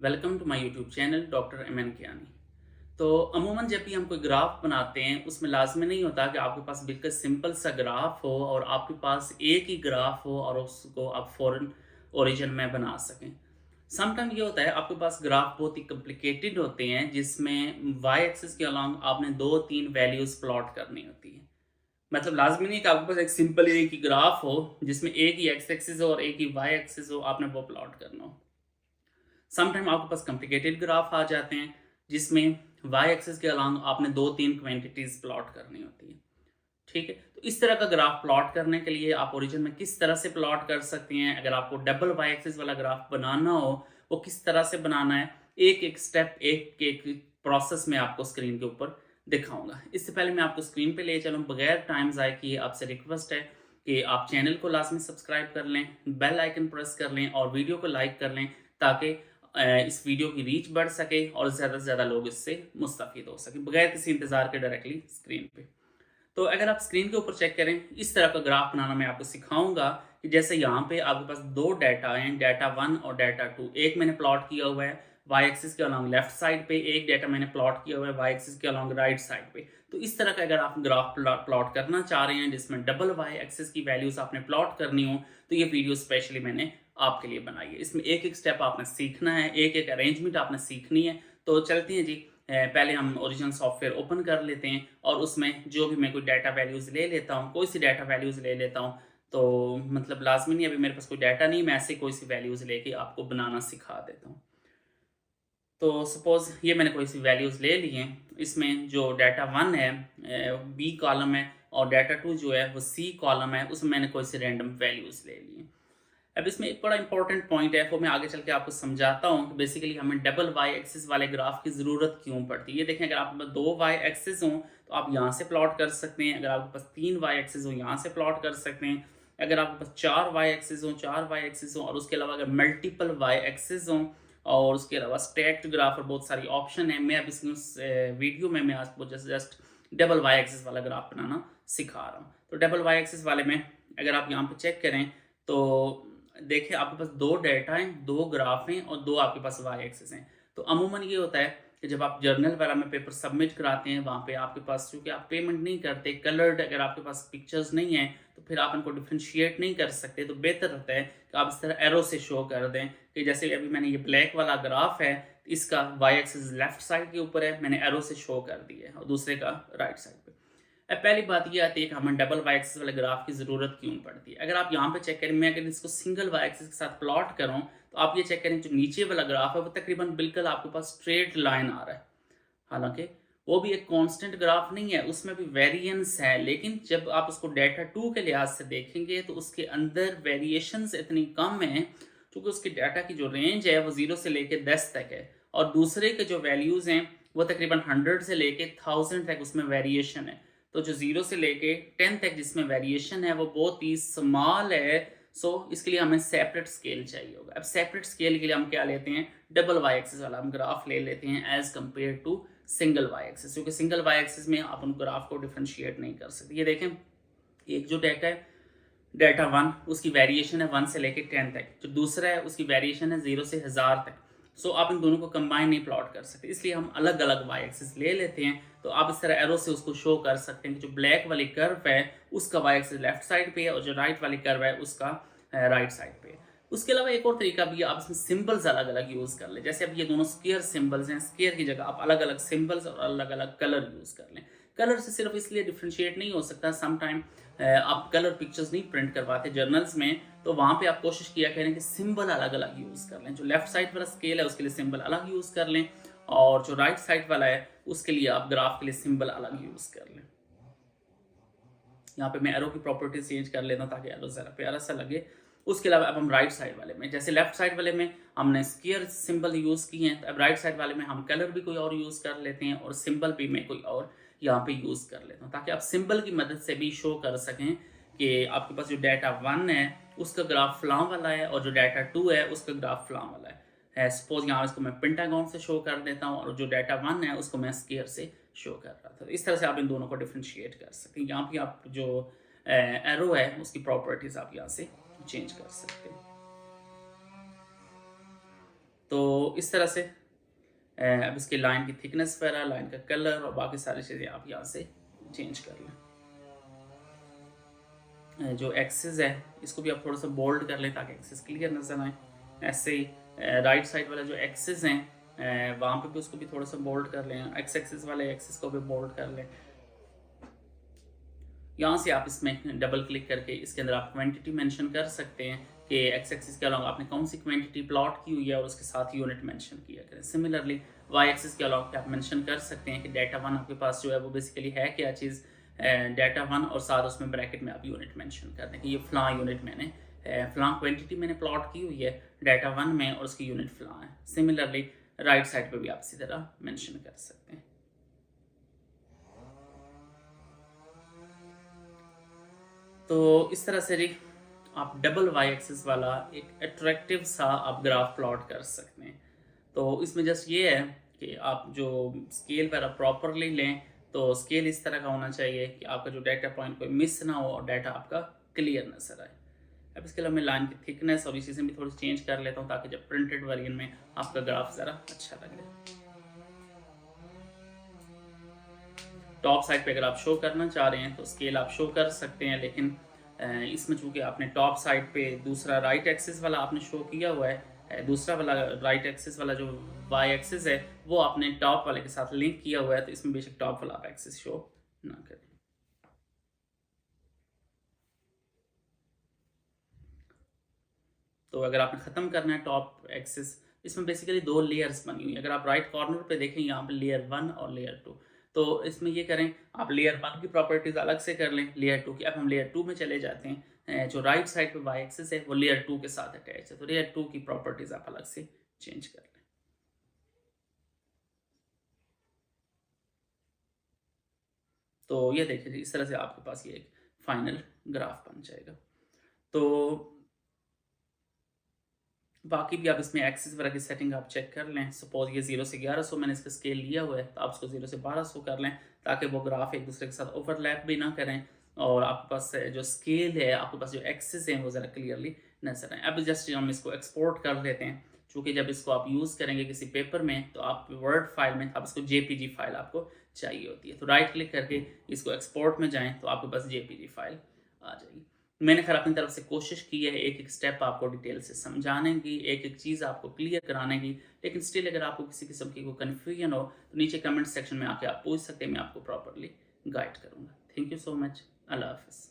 Welcome to my YouTube channel doctor M N Kiani. तो अमूमन जब भी हम कोई ग्राफ बनाते हैं उसमें लाजमी नहीं होता कि आपके पास बिल्कुल सिंपल सा ग्राफ हो और आपके पास एक ही ग्राफ हो और उसको आप फॉरेन ओरिजिन में बना सकें। समटाइम ये होता है आपके पास ग्राफ बहुत ही कॉम्प्लिकेटेड होते हैं जिसमें वाई एक्सिस के अलॉन्ग आपने दो तीन वैल्यूज़ प्लॉट करनी होती है। मतलब लाजमी नहीं कि आपके पास एक सिंपल एक ही ग्राफ हो जिसमें एक ही एक्स एक्सिस हो और एक ही वाई एक्सिस हो, आपने वो प्लॉट करना हो। समटाइम आपके पास कॉम्प्लिकेटेड ग्राफ आ जाते हैं जिसमें वाई एक्सिस के अलॉन्ग आपने दो तीन क्वांटिटीज प्लॉट करनी होती है। ठीक है, तो इस तरह का ग्राफ प्लॉट करने के लिए आप ओरिजिन में किस तरह से प्लॉट कर सकते हैं। अगर आपको डबल वाई एक्सिस वाला ग्राफ बनाना हो वो किस तरह से बनाना है, एक एक स्टेप एक एक प्रोसेस में आपको स्क्रीन के ऊपर दिखाऊंगा। इससे पहले मैं आपको स्क्रीन पे ले चलूँ बगैर टाइम ज़ाय किए, आपसे रिक्वेस्ट है कि आप चैनल को लाजमी सब्सक्राइब कर लें, बेल आइकन प्रेस कर लें और वीडियो को लाइक कर लें ताकि इस वीडियो की रीच बढ़ सके और ज़्यादा से ज़्यादा लोग इससे मुस्तफ़ीद हो सकें बगैर किसी इंतज़ार के डायरेक्टली स्क्रीन पे। तो अगर आप स्क्रीन के ऊपर चेक करें, इस तरह का ग्राफ बनाना मैं आपको सिखाऊंगा कि जैसे यहाँ पे आपके पास दो डाटा हैं, डाटा वन और डाटा टू। एक मैंने प्लॉट किया हुआ है वाई एक्सिस के अलॉन्ग लेफ्ट साइड पे, एक डाटा मैंने प्लॉट किया हुआ है वाई एक्सिस के अलॉन्ग राइट साइड पे। तो इस तरह का अगर आप ग्राफ प्लॉट करना चाह रहे हैं जिसमें डबल वाई एक्सिस की वैल्यूज आपने प्लॉट करनी हो तो ये वीडियो स्पेशली मैंने आपके लिए बनाई है। इसमें एक एक स्टेप आपने सीखना है, एक एक अरेंजमेंट आपने सीखनी है। तो चलते हैं जी, पहले हम ओरिजिनल सॉफ्टवेयर ओपन कर लेते हैं और उसमें जो भी मैं कोई डाटा वैल्यूज़ ले लेता हूँ, कोई सी डाटा वैल्यूज़ ले लेता हूँ। तो मतलब लाजमी नहीं, अभी मेरे पास कोई डाटा नहीं, मैं ऐसे कोई सी वैल्यूज़ लेके आपको बनाना सिखा देता हूँ। तो सपोज़ ये मैंने कोई सी वैल्यूज़ ले ली हैं, इसमें जो डाटा वन है बी कॉलम है और डाटा टू जो है वो सी कॉलम है, उसमें मैंने कोई सी रैंडम वैल्यूज़ ले ली हैं। अब इसमें एक बड़ा इंपॉर्टेंट पॉइंट है, वो मैं आगे चल के आपको समझाता हूँ कि बेसिकली हमें डबल वाई एक्सिस वाले ग्राफ की ज़रूरत क्यों पड़ती है। ये देखें, अगर आपके पास दो वाई एक्सिस हों तो आप यहाँ से प्लॉट कर सकते हैं, अगर आपके पास तीन वाई एक्सिस हो यहाँ से प्लॉट कर सकते हैं, अगर आपके पास चार वाई एक्सिस हो और उसके अलावा अगर मल्टीपल वाई एक्सिस हों और उसके अलावा स्टैक्ड ग्राफ और बहुत सारी ऑप्शन है। मैं अब इस वीडियो में मैं आपको जस्ट डबल वाई एक्सिस वाला ग्राफ बनाना सिखा रहा हूँ। तो डबल वाई एक्सिस वाले में अगर आप यहाँ पे चेक करें तो देखिए आपके पास दो डेटा हैं, दो ग्राफ हैं और दो आपके पास वाई एक्सिस हैं। तो अमूमन ये होता है कि जब आप जर्नल वाला में पेपर सबमिट कराते हैं वहाँ पे आपके पास, चूँकि आप पेमेंट नहीं करते, कलर्ड अगर आपके पास पिक्चर्स नहीं हैं तो फिर आप इनको डिफ्रेंशिएट नहीं कर सकते। तो बेहतर रहता है कि आप इस तरह एरो से शो कर दें कि जैसे अभी मैंने ये ब्लैक वाला ग्राफ है, इसका वाई एक्सिस लेफ्ट साइड के ऊपर है, मैंने एरो से शो कर दिया है और दूसरे का राइट साइड पे। अब पहली बात ये आती है कि हमें डबल वाई एक्सिस वाले ग्राफ की ज़रूरत क्यों पड़ती है। अगर आप यहाँ पे चेक करें, मैं अगर इसको सिंगल वाई एक्सिस के साथ प्लॉट करूँ तो आप ये चेक करें, जो नीचे वाला ग्राफ है वो तकरीबन बिल्कुल आपके पास स्ट्रेट लाइन आ रहा है। हालांकि वो भी एक कांस्टेंट ग्राफ नहीं है, उसमें भी वेरिएंस है, लेकिन जब आप उसको डाटा टू के लिहाज से देखेंगे तो उसके अंदर वेरिएशंस इतनी कम है क्योंकि उसके डाटा की जो रेंज है वो 0 से लेके 10 तक है और दूसरे के जो वैल्यूज़ हैं वो तकरीबन 100 से लेके 1000 तक उसमें वेरिएशन है। तो जो 0 से लेके 10 तक जिसमें वेरिएशन है वो बहुत ही स्मॉल है। सो इसके लिए हमें सेपरेट स्केल चाहिए होगा। अब सेपरेट स्केल के लिए हम क्या लेते हैं, डबल वाई एक्सिस वाला हम ग्राफ ले लेते हैं as compare to single Y axis, क्योंकि सिंगल वाई एक्सिस में आप उन ग्राफ को डिफ्रेंशिएट नहीं कर सकते। ये देखें, एक जो डाटा है डाटा वन, उसकी वेरिएशन है 1 से लेके 10 तक, जो दूसरा है उसकी वेरिएशन है 0 से 1000 तक। सो आप इन दोनों को कंबाइन नहीं प्लॉट कर सकते, इसलिए हम अलग अलग वाई एक्सिस ले लेते हैं। तो आप इस तरह एरो से उसको शो कर सकते हैं कि जो ब्लैक वाली कर्व है उसका वाई एक्सिस लेफ्ट साइड पे है और जो राइट वाली कर्व है उसका राइट साइड पे है। उसके अलावा एक और तरीका भी है, आप इसमें सिंबल्स अलग अलग यूज़ कर लें। जैसे अब ये दोनों स्केयर सिंबल्स हैं, स्केयर की जगह आप अलग अलग सिंबल्स और अलग अलग कलर यूज़ कर लें। कलर से सिर्फ इसलिए डिफ्रेंशिएट नहीं हो सकता, समटाइम आप कलर पिक्चर्स नहीं प्रिंट करवाते जर्नल्स में, तो वहाँ पे आप कोशिश किया करें कि सिंबल अलग अलग यूज़ कर लें। जो लेफ्ट साइड वाला स्केल है उसके लिए सिंबल अलग यूज़ कर लें और जो राइट साइड वाला है उसके लिए आप ग्राफ के लिए सिंबल अलग यूज़ कर लें। यहाँ पे मैं एरो की प्रॉपर्टी चेंज कर लेता हूँ ताकि एरो ज़रा प्यारा सा लगे। उसके अलावा अब हम राइट साइड वाले में, जैसे लेफ्ट साइड वाले में हमने स्क्वायर सिंबल यूज़ किए हैं, तो अब राइट साइड वाले में हम कलर भी कोई और यूज़ कर लेते हैं और सिंबल भी मैं कोई और यहाँ पे यूज़ कर लेता हूँ ताकि आप सिंबल की मदद से भी शो कर सकें कि आपके पास जो डाटा वन है उसका ग्राफ फलां वाला है और जो डाटा टू है उसका ग्राफ फलां वाला है। सपोज यहाँ इसको मैं पेंटागन से शो कर देता हूँ और जो डाटा वन है उसको मैं स्क्वायर से शो कर रहा था। तो इस तरह से आप इन दोनों को डिफ्रेंशिएट कर सकते हैं। यहाँ पे आप जो एरो है उसकी प्रॉपर्टीज आप यहाँ से चेंज कर सकते हैं। तो इस तरह से अब इसकी लाइन की थिकनेस वगैरह, लाइन का कलर और बाकी सारी चीज़ें आप यहाँ से चेंज कर लें। जो एक्सेस है इसको भी आप थोड़ा सा बोल्ड कर लें ताकि एक्सेस क्लियर नज़र आए। ऐसे ही राइट साइड वाला जो एक्सेस हैं वहाँ पे भी उसको भी थोड़ा सा बोल्ड कर लें, एक्स एक्सेस वाले एक्सेस को भी बोल्ड कर लें। यहाँ से आप इसमें डबल क्लिक करके इसके अंदर आप क्वांटिटी मेंशन कर सकते हैं कि एक्स एक्सिस के अलावा आपने कौन सी क्वांटिटी प्लॉट की हुई है और उसके साथ यूनिट मेंशन किया करें। सिमिलरली वाई एक्सिस के अलावा आप मेंशन कर सकते हैं कि डाटा वन आपके पास जो है वो बेसिकली है क्या चीज़, डाटा वन, और साथ उसमें ब्रैकेट में आप यूनिट मेंशन कर दें कि ये फ़लाँ यूनिट मैंने फ़लाँ क्वान्टिटी मैंने प्लॉट की हुई है डाटा वन में और उसकी यूनिट फ़लाँ है। सिमिलरली राइट साइड पर भी आप इसी तरह मैंशन कर सकते हैं। तो इस तरह से जी आप डबल वाई एक्सिस वाला एक अट्रैक्टिव सा आप ग्राफ प्लॉट कर सकते हैं। तो इसमें जस्ट ये है कि आप जो स्केल पर आप प्रॉपरली लें, तो स्केल इस तरह का होना चाहिए कि आपका जो डाटा पॉइंट कोई मिस ना हो और डाटा आपका क्लियर नजर आए। अब इसके अलावा मैं लाइन की थिकनेस और इसी से भी थोड़ी चेंज कर लेता हूँ ताकि जब प्रिंटेड वर्जन में आपका ग्राफ ज़रा अच्छा लगे। टॉप साइड पे अगर आप शो करना चाह रहे हैं तो स्केल आप शो कर सकते हैं, लेकिन इसमें चूंकि आपने टॉप साइड पे दूसरा राइट एक्सिस वाला आपने शो किया हुआ है, दूसरा वाला राइट एक्सिस वाला जो वाई एक्सिस है वो आपने टॉप वाले के साथ लिंक किया हुआ है, तो इसमें बेशक टॉप वाला आप एक्सिस शो ना करें। तो अगर आपने ख़त्म करना है टॉप एक्सिस, इसमें बेसिकली दो लेयर्स बनी हुई है। अगर आप राइट कॉर्नर पे देखें यहाँ पे लेयर वन और लेयर टू, तो इसमें ये करें आप लेयर वन की प्रॉपर्टीज़ अलग से कर लें लेयर टू की। अब हम लेयर टू में चले जाते हैं। जो राइट साइड पे वाई एक्सिस है वो लेयर टू के साथ अटैच है, तो लेयर टू की प्रॉपर्टीज़ आप अलग से चेंज कर लें। तो ये देखिए जी, इस तरह से आपके पास ये एक फाइनल ग्राफ बन जाएगा। तो बाकी भी आप इसमें एक्सिस वगैरह की सेटिंग आप चेक कर लें। सपोज ये 0 से 1100 मैंने इसका स्केल लिया हुआ है, तो आप इसको 0 से 1200 कर लें ताकि वो ग्राफ एक दूसरे के साथ ओवरलैप भी ना करें और आपके पास जो स्केल है, आपके पास जो एक्सिस है वो ज़रा क्लियरली नजर आए। अब जस्ट हम इसको एक्सपोर्ट कर लेते हैं, चूँकि जब इसको आप यूज़ करेंगे किसी पेपर में तो आप वर्ड फाइल में आप इसको जेपीजी फाइल आपको चाहिए होती है। तो राइट क्लिक करके इसको एक्सपोर्ट में जाएँ तो आपके पास जेपीजी फाइल आ जाएगी। मैंने खैर अपनी तरफ से कोशिश की है एक एक स्टेप आपको डिटेल से समझाने की, एक एक चीज़ आपको क्लियर कराने की, लेकिन स्टिल अगर आपको किसी किस्म की कोई कन्फ्यूजन हो तो नीचे कमेंट सेक्शन में आके आप पूछ सकते हैं, मैं आपको प्रॉपरली गाइड करूँगा। Thank you so much. अल्लाह हाफ़िज़।